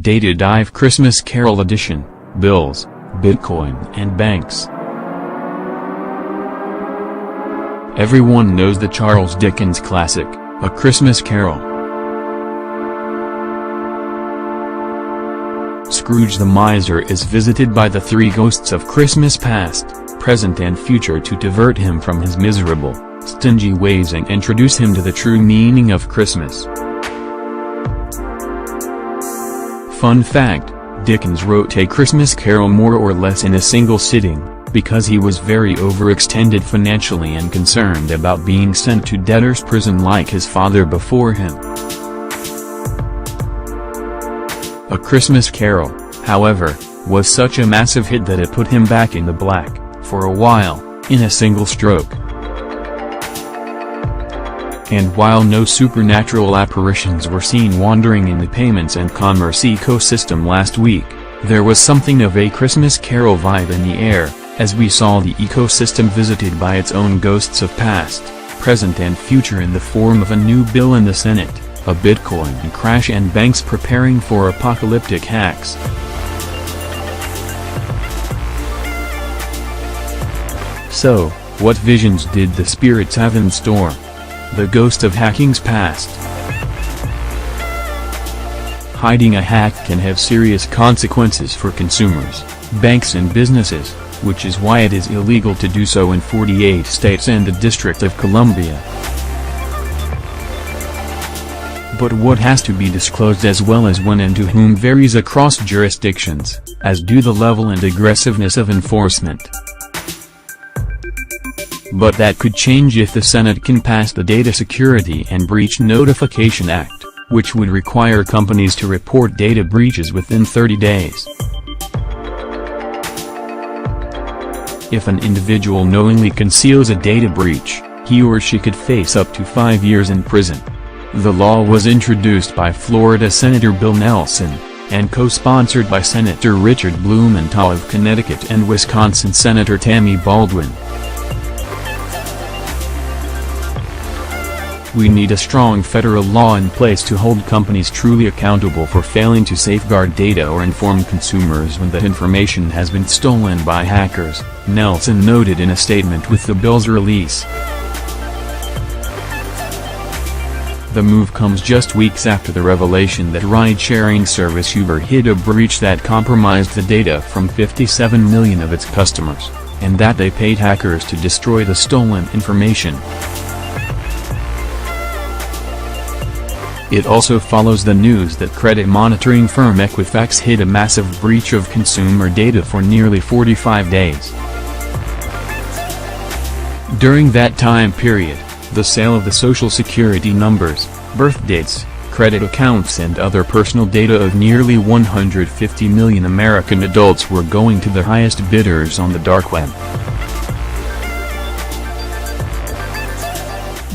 Data Dive Christmas Carol Edition, Bills, Bitcoin and Banks. Everyone knows the Charles Dickens classic, A Christmas Carol. Scrooge the miser is visited by the three ghosts of Christmas past, present and future to divert him from his miserable, stingy ways and introduce him to the true meaning of Christmas. Fun fact, Dickens wrote A Christmas Carol more or less in a single sitting, because he was very overextended financially and concerned about being sent to debtor's prison like his father before him. A Christmas Carol, however, was such a massive hit that it put him back in the black, for a while, in a single stroke. And while no supernatural apparitions were seen wandering in the payments and commerce ecosystem last week, there was something of a Christmas Carol vibe in the air, as we saw the ecosystem visited by its own ghosts of past, present and future in the form of a new bill in the Senate, a Bitcoin crash and banks preparing for apocalyptic hacks. So, what visions did the spirits have in store? The ghost of hacking's past. Hiding a hack can have serious consequences for consumers, banks and businesses, which is why it is illegal to do so in 48 states and the District of Columbia. But what has to be disclosed as well as when and to whom varies across jurisdictions, as do the level and aggressiveness of enforcement. But that could change if the Senate can pass the Data Security and Breach Notification Act, which would require companies to report data breaches within 30 days. If an individual knowingly conceals a data breach, he or she could face up to 5 years in prison. The law was introduced by Florida Senator Bill Nelson, and co-sponsored by Senator Richard Blumenthal of Connecticut and Wisconsin Senator Tammy Baldwin. We need a strong federal law in place to hold companies truly accountable for failing to safeguard data or inform consumers when that information has been stolen by hackers, Nelson noted in a statement with the bill's release. The move comes just weeks after the revelation that ride-sharing service Uber hid a breach that compromised the data from 57 million of its customers, and that they paid hackers to destroy the stolen information. It also follows the news that credit monitoring firm Equifax hid a massive breach of consumer data for nearly 45 days. During that time period, the sale of the Social Security numbers, birth dates, credit accounts and other personal data of nearly 150 million American adults were going to the highest bidders on the dark web.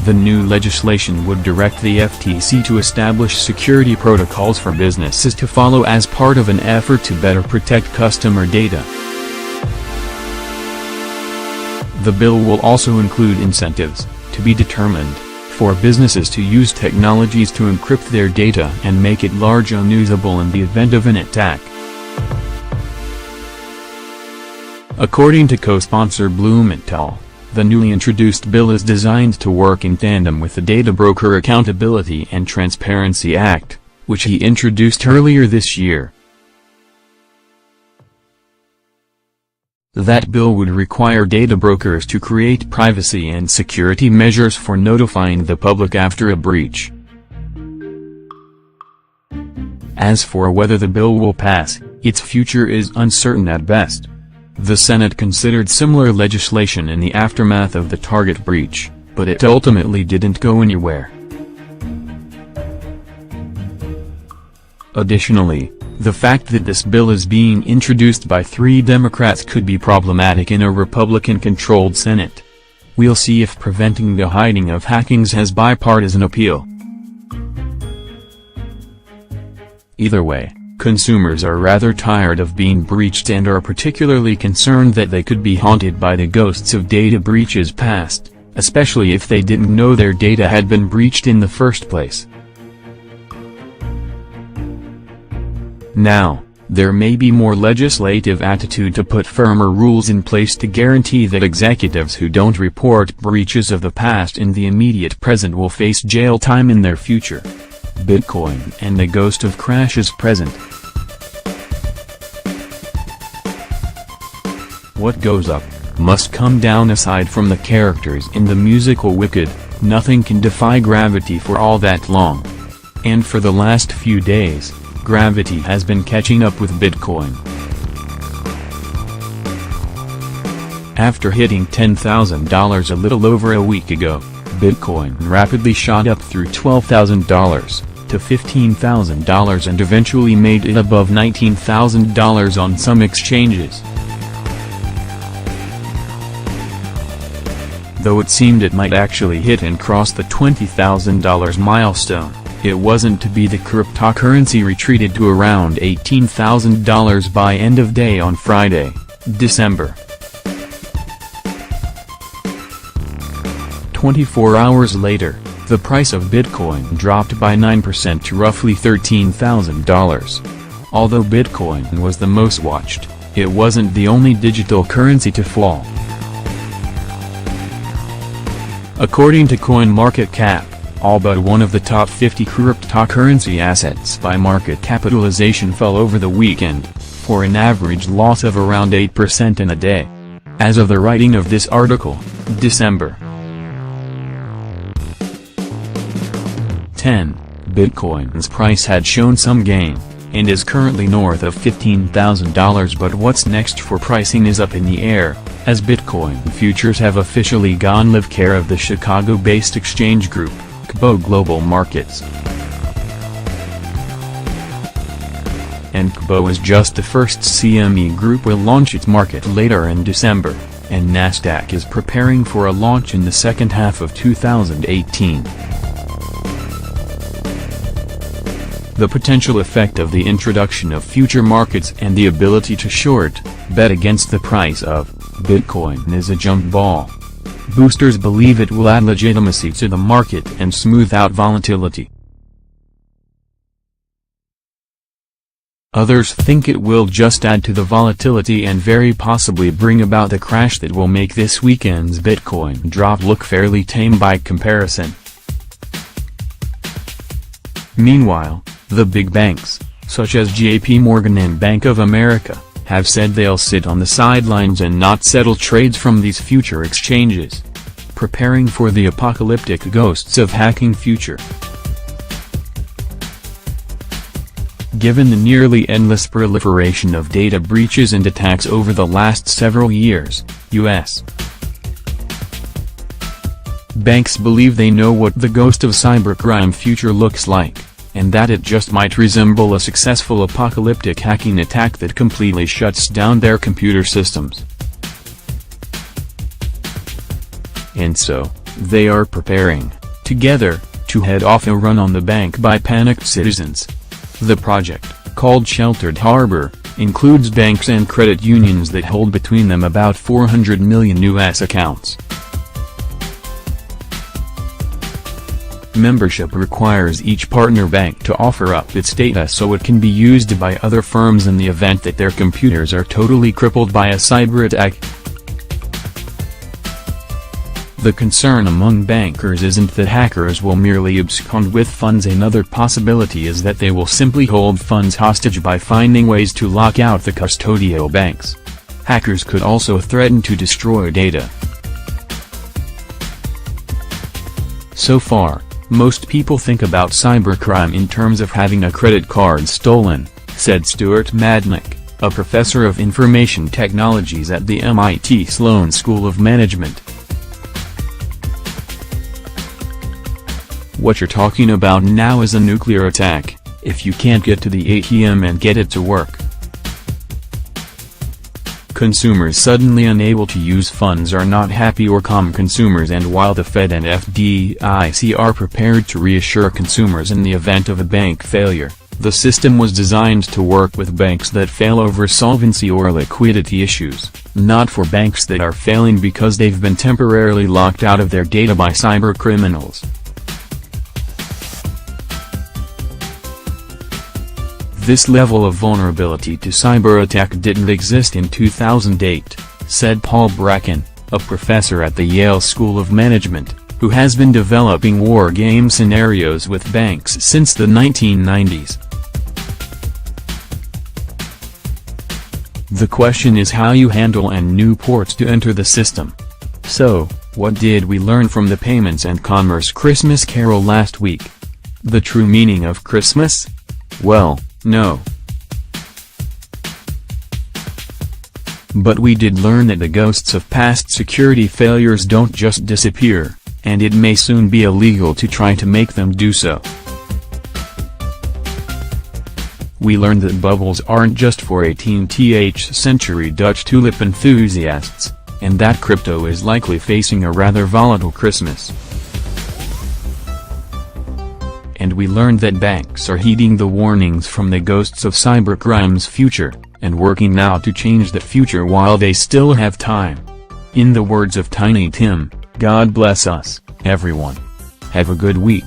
The new legislation would direct the FTC to establish security protocols for businesses to follow as part of an effort to better protect customer data. The bill will also include incentives, to be determined, for businesses to use technologies to encrypt their data and make it largely unusable in the event of an attack. According to co-sponsor Blumenthal, the newly introduced bill is designed to work in tandem with the Data Broker Accountability and Transparency Act, which he introduced earlier this year. That bill would require data brokers to create privacy and security measures for notifying the public after a breach. As for whether the bill will pass, its future is uncertain at best. The Senate considered similar legislation in the aftermath of the Target breach, but it ultimately didn't go anywhere. Additionally, the fact that this bill is being introduced by 3 Democrats could be problematic in a Republican-controlled Senate. We'll see if preventing the hiding of hackings has bipartisan appeal. Either way, consumers are rather tired of being breached and are particularly concerned that they could be haunted by the ghosts of data breaches past, especially if they didn't know their data had been breached in the first place. Now, there may be more legislative attitude to put firmer rules in place to guarantee that executives who don't report breaches of the past in the immediate present will face jail time in their future. Bitcoin and the ghost of crashes present. What goes up must come down. Aside from the characters in the musical Wicked, nothing can defy gravity for all that long. And for the last few days, gravity has been catching up with Bitcoin. After hitting $10,000 a little over a week ago, Bitcoin rapidly shot up through $12,000 to $15,000 and eventually made it above $19,000 on some exchanges. Though it seemed it might actually hit and cross the $20,000 milestone, it wasn't to be. The cryptocurrency retreated to around $18,000 by end of day on Friday, December. 24 hours later, the price of Bitcoin dropped by 9% to roughly $13,000. Although Bitcoin was the most watched, it wasn't the only digital currency to fall. According to CoinMarketCap, all but one of the top 50 cryptocurrency assets by market capitalization fell over the weekend, for an average loss of around 8% in a day. As of the writing of this article, December 10, Bitcoin's price had shown some gain, and is currently north of $15,000. But what's next for pricing is up in the air, as Bitcoin futures have officially gone live care of the Chicago-based exchange group, CBOE Global Markets. And CBOE is just the first. CME Group will launch its market later in December, and Nasdaq is preparing for a launch in the second half of 2018. The potential effect of the introduction of future markets and the ability to short, bet against the price of Bitcoin is a jump ball. Boosters believe it will add legitimacy to the market and smooth out volatility. Others think it will just add to the volatility and very possibly bring about the crash that will make this weekend's Bitcoin drop look fairly tame by comparison. Meanwhile, the big banks, such as JP Morgan and Bank of America, have said they'll sit on the sidelines and not settle trades from these future exchanges, preparing for the apocalyptic ghosts of hacking future. Given the nearly endless proliferation of data breaches and attacks over the last several years, U.S. banks believe they know what the ghost of cybercrime future looks like, and that it just might resemble a successful apocalyptic hacking attack that completely shuts down their computer systems. And so, they are preparing, together, to head off a run on the bank by panicked citizens. The project, called Sheltered Harbor, includes banks and credit unions that hold between them about 400 million U.S. accounts. Membership requires each partner bank to offer up its data so it can be used by other firms in the event that their computers are totally crippled by a cyber attack. The concern among bankers isn't that hackers will merely abscond with funds. Another possibility is that they will simply hold funds hostage by finding ways to lock out the custodial banks. Hackers could also threaten to destroy data. So far, most people think about cybercrime in terms of having a credit card stolen, said Stuart Madnick, a professor of information technologies at the MIT Sloan School of Management. What you're talking about now is a nuclear attack, if you can't get to the ATM and get it to work. Consumers suddenly unable to use funds are not happy or calm consumers, and while the Fed and FDIC are prepared to reassure consumers in the event of a bank failure, The system was designed to work with banks that fail over solvency or liquidity issues, not for banks that are failing because they've been temporarily locked out of their data by cybercriminals. This level of vulnerability to cyber attack didn't exist in 2008, said Paul Bracken, a professor at the Yale School of Management, who has been developing war game scenarios with banks since the 1990s. The question is how you handle and new ports to enter the system. So, what did we learn from the Payments and Commerce Christmas Carol last week? The true meaning of Christmas? Well, no. But we did learn that the ghosts of past security failures don't just disappear, and it may soon be illegal to try to make them do so. We learned that bubbles aren't just for 18th century Dutch tulip enthusiasts, and that crypto is likely facing a rather volatile Christmas. And we learned that banks are heeding the warnings from the ghosts of cybercrime's future, and working now to change the future while they still have time. In the words of Tiny Tim, God bless us, everyone. Have a good week.